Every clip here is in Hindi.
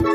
आपण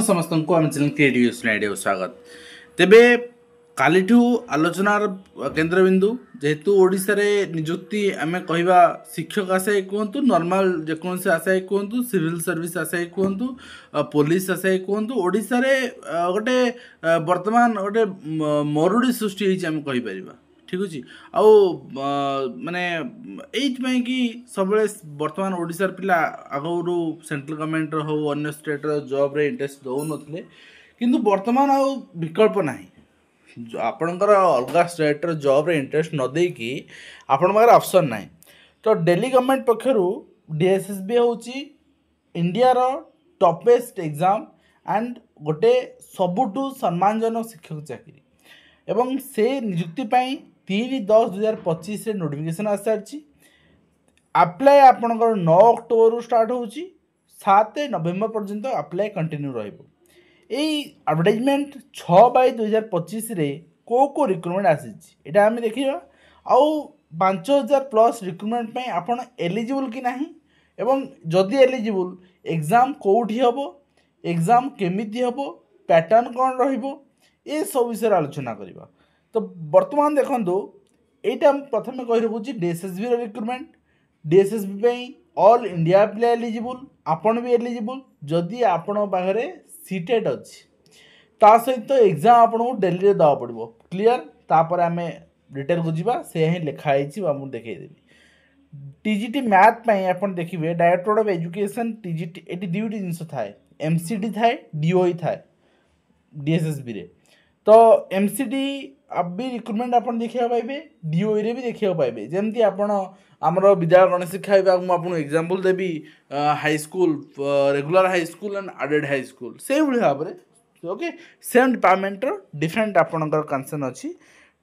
समस्त को आम चैनल क्रिएटिव आइडिया स्वागत तेबे कालीठू आलोचनार केन्द्रबिंदु जेहेतु ओडिशा रे नियुक्ति आम कहवा शिक्षक आशायी कहतु नॉर्मल जेकोसी आशायी कहतु सिविल सर्विस आशायी कहतु पुलिस आशायी कहतु ओडिशा रे गोटे वर्तमान गोटे मरुड़ी सृष्टि होइछि आम कहि परिबा ठीक अच्छे आउ माने एइथि कि सब बर्तमान ओडिशार पिला आगरू सेंट्रल गवर्नमेंट हो अन्य स्टेट जॉब रे इंटरेस्ट दौ नथिले किंतु वर्तमान आउ विकल्प नाही आपणकर अलग स्टेट जॉब रे इंटरेस्ट न दे कि आपण पाखरे ऑप्शन नाही तो दिल्ली गवर्नमेंट पक्षरु डीएसएसबी होची इंडिया रो टॉपेस्ट एग्जाम एंड गोटे सबुठु सम्मानजनक शिक्षक चाकरी एवं से नियुक्ति पाई 3/10/2025 रे नोटिफिकेशन आसी सारी अप्लाई आपणकर 9 अक्टोबर स्टार्ट होची 7 नवेम्बर पर्यंत अप्लाई कंटिन्यू रहिबो एई एडवर्टाइजमेंट 6/2025 रे को रिक्रुटमेंट आसीछि एटा हम देखिबा आउ 5000 प्लस रिक्रुटमेंट पई आपण एलिजिबल कि नाही एवं जदि एलिजिबल एग्जाम कोठी हबो एग्जाम केमिति हबो पैटर्न कोन रहिबो ए सब विषय आलोचना करबा तो वर्तमान देखो यहाँ प्रथम कही रखुच्छी डीएसएसबी रिक्रुटमेंट डीएसएसबी पे ऑल इंडिया पिला एलिजिबल आपण भी एलिजिबल जदि आपण पाखे सीटेट अच्छी ता सहित एग्जाम आपको डेली रे दवा पड़ो क्लीयर तापर आम डिटेल को जीवा से ही लिखाई मुझे देखईदेवी टीजीटी मैथ आप देखिए डायरेक्टर ऑफ एजुकेशन टीजीटी ये दुईटी जिन थाए एमसीडी थाए डीओई थाए डीएसएसबी रे तो एमसीडी अब भी रिक्रुटमेंट आप देखा पाइबे डीओई रे भी देखा पाइबे जमती आपण आमर विद्यालय गणेश शिक्षा विभाग मुझे एग्जांपल देवी high school regular high school and aided high school से भाव में ओके सेम डिपार्टमेंट डिफरेंट आपणकर कंसर्न अच्छी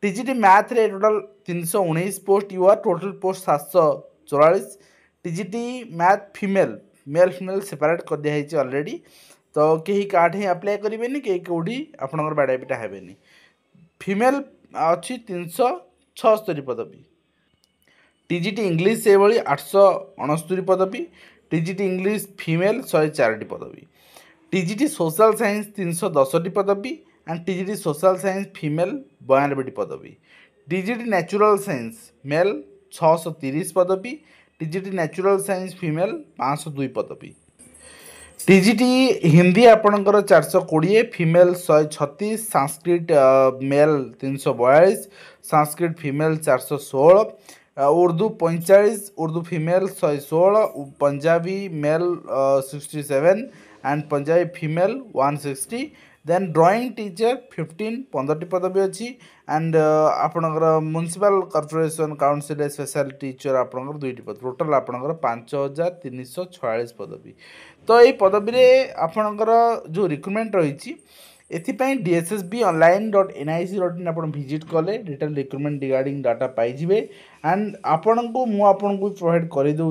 टीजीटी मैथ रे total 319 post U R total post 744 TGT math female male female separate कर दिखाई ऑलरेडी तो कहीं काठ ही अप्लाई करेंगे कहीं कौटी आपंकर बाड़ापिटा हेनी फीमेल अच्छी 376 पदवी टीजीटी इंग्लीश से 869 पदवी टीजीटी इंग्लीश फीमेल 104 पदवी टीजीटी सोशल साइंस 310 पदवी and TGT social science female 92 पदवी टीजीटी नेचुरल साइंस मेल 630 पदवी टीजीटी नेचुरल साइंस फीमेल 502 पदवी टीजीटी हिंदी आपणकर 420 female 136 Sanskrit male 342 Sanskrit female 416 Urdu 45 Urdu female 116 Punjabi male 67 and Punjabi female 160 then drawing teacher 15 पदवी अच्छी एंड आपणकर municipal corporation council special teacher आपणकर 2टी पदवी टोटल आपणकर 5346 पदवी तो ये पदवी रे आपणकर जो रिक्रुटमेंट रही एथिपाई dssbonline.nic.in आप विजिट कले डिटेल रिक्रुटमेंट रिगार्डिंग डाटा पाइबे एंड आपण को मुझे प्रोवाइड करदे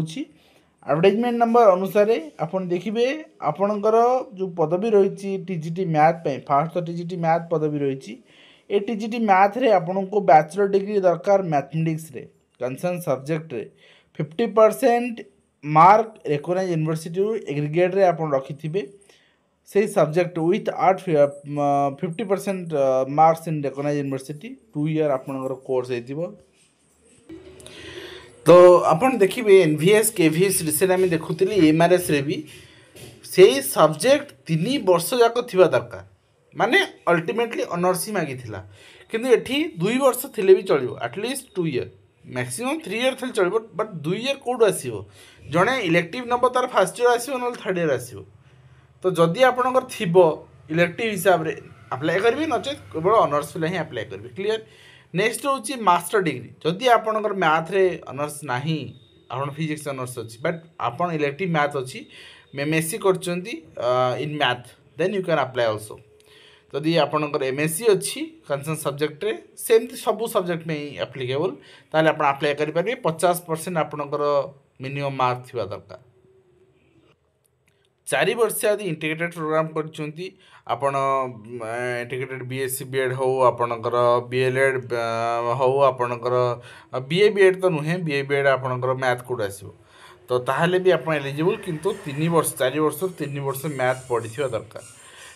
एडवर्टाइजमेंट नंबर अनुसार आपन देखिए आपणकर जो पदवी रही टीजीटी मैथ पे फास्ट तो टीजीटी मैथ पदवी रही ए टीजीटी मैथ रे आपन को बैचलर डिग्री दरकार मैथमेटिक्स रे कंसर्न सब्जेक्ट रे 50% मार्क रिकॉग्नाइज यूनिवर्सिटी एग्रीगेट रे आपन रखिथिबे से subject with 50% marks in recognise university 2 year आपनकर कोर्स हेतिबो तो अपन देखिए एनवीएस केवीएस रिसेंट आम देखुली एमआरएस रे भी से सब्जेक्ट 3 वर्ष जाक थिबा दरकार माने अल्टीमेटली ऑनर्स ही मागी थिला किंतु एठी 2 वर्ष थिले भी चलिबो एटलीस्ट 2 ईयर मैक्सिमम 3 ईयर थिले चलिबो बट 2 ईयर कोड आसीबो जणे इलेक्टिव नंबर तार फर्स्ट ईयर आसीबो न थर्ड ईयर आसीबो तो जदि आपनकर थिबो इलेक्टिव हिसाब रे अप्लाई करबे नचे केवल ऑनर्स पिला ही अप्लाई करबे क्लियर नेक्स्ट होची मास्टर डिग्री जदि आपनकर मैथ रे ऑनर्स नाही आपन फिजिक्स ऑनर्स अछि बट आपन इलेक्टिव मैथ अछि एमएससी करचंती in math then you can apply also जदि आपनकर एमएससी अछि कंसर्न सब्जेक्ट रे सेम सब सब्जेक्ट में एप्लीकेबल ताले आपन अप्लाई करि परबे 50% आपनकर मिनिमम मार्क थिबा दरकार चारि वर्ष यदि इंटीग्रेटेड प्रोग्राम करछुंती आपण इंटीग्रेटेड बीएससी बीएड हो आपणकर बीएलएड हो आपणकर बीए बीएड तो नुहे बीए बीएड आपणकर मैथ कोड आसीबो तो ताहले भी आपण एलिजिबल किंतु 3 वर्ष 4 वर्ष 3 वर्ष मैथ पढ़िथिबा दरकार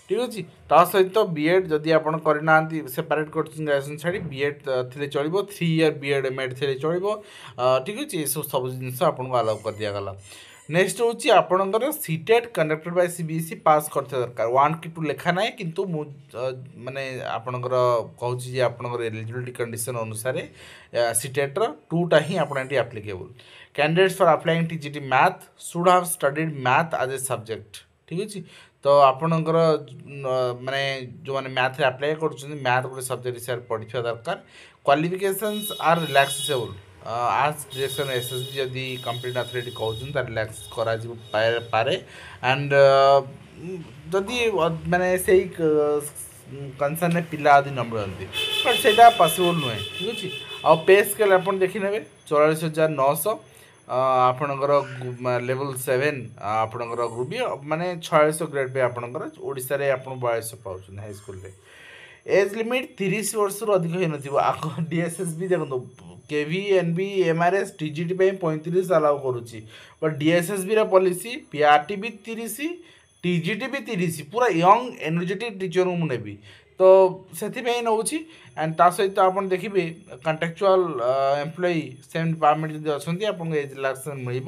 ठीक अच्छे ता सहित बीएड जदि आप करना सेपरेट कोचिंग ग्रेजुएशन छाड़ी बीएड थे चलो 3 ईयर बीएड एमएड थे चलो ठीक अच्छे ये सब जिन आपको अलाउ कर दिगला नेक्स्ट हूँ आपणकर सीटेट कंडक्टेड बाय सीबीएसई पास करते दरकार 1 कि 2 लेखा ना किंतु माने आपणकर कहूँ आपणकर एलिजिबिलिटी कंडीशन अनुसार सीटेट्र 2टा ही आपड़ी applicable candidates for applying TGT math should have studied math as a subject ठीक अच्छे तो आपणकर माने जो मैंने मैथ रे अप्लाई कर मैथ गोटे सब्जेक्ट हिसाब से पढ़ा दरकार क्वालिफिकेशंस आर रिलैक्सेबल आज डिरेक्शन एसएसबी जदि कंप्लीट अथॉरिटी कहते रिलैक्स करा पारे एंड जदि माने से कंसर्न पिला आदि न मिलती बट से पॉसिबल नुहे ठीक अच्छे आ पे स्केल आप देखने 44,900 आपणकर लेवल 7 आपणकर ग्रुप बी माने 46 ग्रेड पे आपणकर ओडिसा रे आपण 42 पाउछन हाई स्कूल रे एज लिमिट 30 वर्ष रु अधिक होई नथिबो आको डीएसएसबी देखो केवी एनबी एमआरएस टीजीटी पे 35 अलाउ करूची बट डीएसएसबी रा पॉलिसी पीआरटी भी 30 टीजीटी भी 30 पूरा यंग एनर्जेटिक टीचर मु नेबी तो से नौ एंड ता सहित आप देखिए कंट्राक्चुअल एम्प्लॉई सेम डिपार्टमेंट जब अच्छा आपको एज रिलैक्सेशन मिल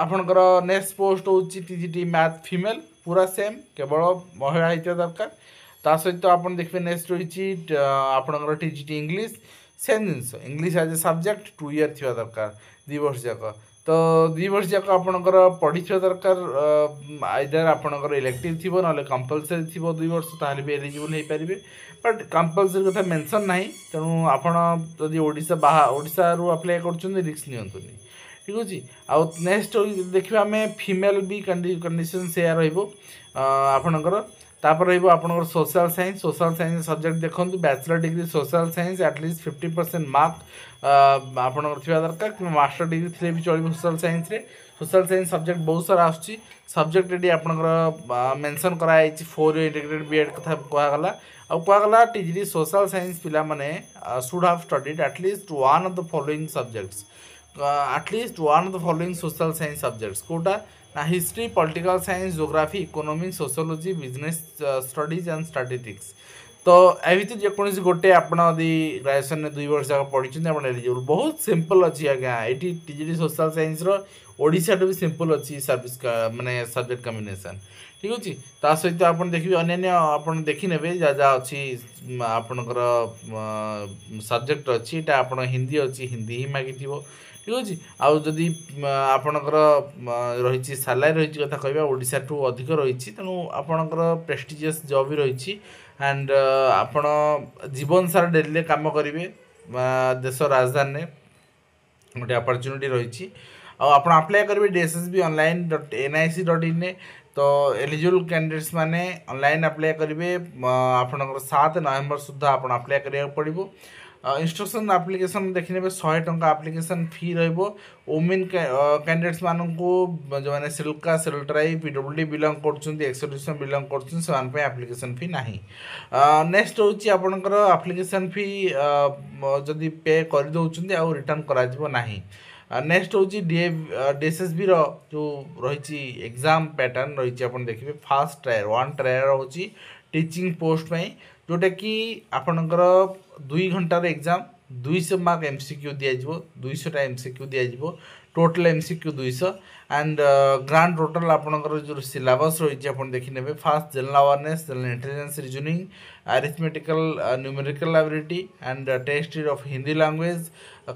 आपणकर नेक्स्ट पोस्ट हूँ टीजीटी मैथ फीमेल पूरा सेम केवल महिला होता दरकार ता सहित आप देखिए नेक्स्ट रही आपणकर टीजीटी इंग्लिश सेम जिनस English as a subject 2 year थी दरकार 2 वर्ष जाक तो 2 वर्ष जाक आपणकर पढ़ी दरकार आइदर आपणकर इलेक्टिव थी ना कंपलसरी थी 2 वर्ष ताहले भी एलिजिबल हो पारे बट कंपलसरी कथा मेंशन ना तेणु आपड़ी ओडिशा ओडिशा रु अप्लाई कर रिस्क नियंतुनी ठीक अच्छे आउ नेक्स्ट देखिए आम फीमेल भी कंडीशन से आपणकर तापर रहा सोशल साइंस सब्जेक्ट देखो bachelor degree social science at least 50% mark आपणकर थी दरकार कि मास्टर डिग्री थे भी चलो सोशल साइंस सब्जेक्ट बहुत सारा आसूँ सब्जेक्ट ये आपणकर मेंशन कराई 4 ईयर इंटीग्रेटेड बीएड कथा कहगला कहगला टीजीटी सोशल साइंस पिला माने should have studied at least one of the following subjects at least one of the following social science subjects कोटा ना history political science geography economics sociology business studies and statistics तो ए भितर जेकोसी गोटे आपड़ी ग्रेजुएशन में 2 वर्ष जाक पढ़ी आप एलिजिबल बहुत सिंपल अच्छी आज्ञा ये टीजीटी सोशल साइंस ओडिशा भी सिंपल अच्छी सर्विस माने सब्जेक्ट कम्बिनेशन ठीक अच्छे ता सहित आप देखिए अन्य आप देखने जहाँ अच्छी आपणकर सब्जेक्ट अच्छी आप हिंदी अच्छी हिंदी ही मागिथ ठीक अच्छे आउ जदि आपणकर रही सालारी रही कथा कहवा ओडिशा ठू अधिक रही तेणु आपणकर प्रेस्टिजियस जॉब भी रही एंड आपण जीवन सारा डेली काम करेंगे देश राजधानी गोटे अपॉर्चुनिटी रही आप अप्लाई करेंगे डीएसएसबी ऑनलाइन .nic.in तो एलिजिबल कैंडिडेट्स माने ऑनलाइन अप्लाई करेंगे आपणकर 7 नवेम्बर सुधा आप अप्लाई करा पड़ो इंस्ट्रक्शन एप्लिकेशन देखने 100 टंका एप्लिकेशन फी रोमेन कैंडिडेट्स मानू जो मैंने सिल्का सिल्ट्राई पीडब्ल्यूडी बिलंग कर एक्सडिशन बिलंग कर एप्लिकेशन फी ना नेक्स्ट हूँ आपणकर एप्लिकेशन फी जदि पे कर आउ रिटर्न करा नेक्स्ट हूँ डीएसएसबी जो रही एग्जाम पैटर्न रही आप देखिए फास्ट ट्रायल 1 ट्रायल हूँ टीचिंग पोस्ट में जोटा कि आपणकर 2 घंटार एग्जाम 200 मार्क एमसीक्यू दिज्व 200 एमसीक्यू दिज्व total MCQ 200 and grand total आपणकर जो सिलेबस रही आप देखने first general awareness general intelligence reasoning arithmetical numerical ability and test of Hindi language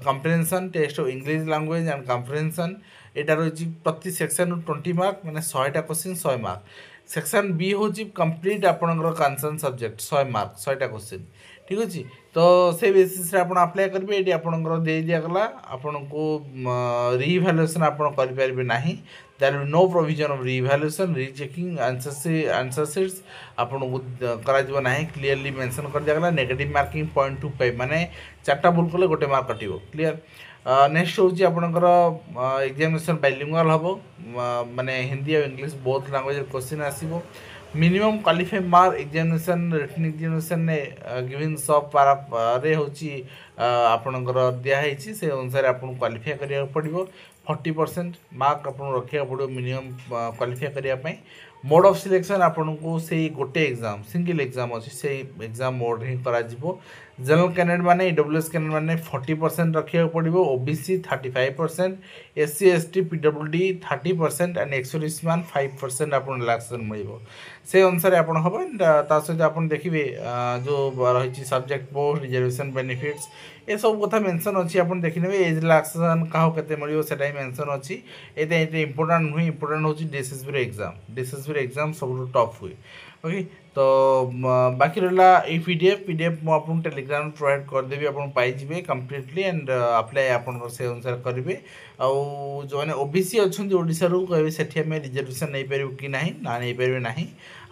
comprehension test of English language and comprehension यहाँ रही प्रति सेक्शन 20 मार्क मैंने 100टा क्वेश्चन 100 मार्क सेक्शन बी हूँ कंप्लीट आपणकर कंसर्न सब्जेक्ट 100 मार्क 100टा क्वेश्चन ठीक अच्छे तो से बेसिस रे आपण अप्लाई करेंगे ये आपंकर दे दिगला आपन को रिभैल्युएसन आप करेंगे ना there will no provision of revaluation rechecking answer sheets आपन को करा ना क्लीयरली मेंशन कर दिगला नेगेटिव मार्किंग 0.25 माने 4टा भूल कले गोटे मार्क कटिवो क्लियर नेक्स्ट हूँ आपणकर एग्जामिनेशन बाइलिंगुअल हम माने हिंदी और इंग्लिश बोथ लैंग्वेज क्वेश्चन आसो minimum qualify mark examination written examination given सब पारे हूँ आपणकर दिखाई से अनुसार आपको क्वालिफाई करा पड़ो 40% मार्क आपको रखा पड़ो मिनिमम क्वालिफाई करने मोड ऑफ सिलेक्शन आपन को से गोटे एग्जाम सिंगल एग्जाम अच्छी से एग्जाम मोड ही करा जनरल कैंडिडेट माने ईडब्ल्यूएस कैंडिडेट माने 40% रखा पड़ो OBC 35% SC ST PWD 30% and x मान 5% आप रिलैक्सेशन मिल से अनुसार आप हम सहित आप देखिए जो रही सब्जेक्ट पोस्ट रिजर्वेशन बेनिफिट्स ये सब कथा मेंशन अच्छी आप देखने एज रिलैक्सेशन क्या केते मिलियो सेटा मेंशन अच्छी ये इंपोर्टेंट नुहे इंपोर्टेंट हूँ डीएसएसबी एग्जाम एग्जाम सब टफ हुए ओके तो बाकी रहा ये पीडीएफ मुझे टेलीग्राम प्रोवाइड करदेवी आप पाइबे कम्प्लीटली एंड अप्लाई आप से अनुसार करेंगे आउ जो मैंने ओबीसी अच्छा ओडिशा कहे से रिजर्वेशन नहीं पार कि ना नहीं पारे ना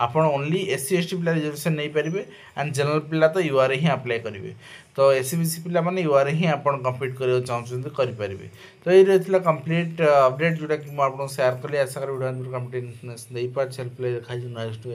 आप ओनली एससी एसटी पिला रिजर्वेशन नहीं पारे एंड जनरल पिला तो यूआर ही अप्लाई करेंगे तो एससी बीसी पिला माने यूआर ही आप कम्प्लीट करने चाहते करेंगे तो ये रही कम्प्लीट अपडेट जोटा कि मुझे सेयार कली आशा करी वीडियो कम्प्लीट नहीं पार्ट सेल्फ देखा नेक्स्ट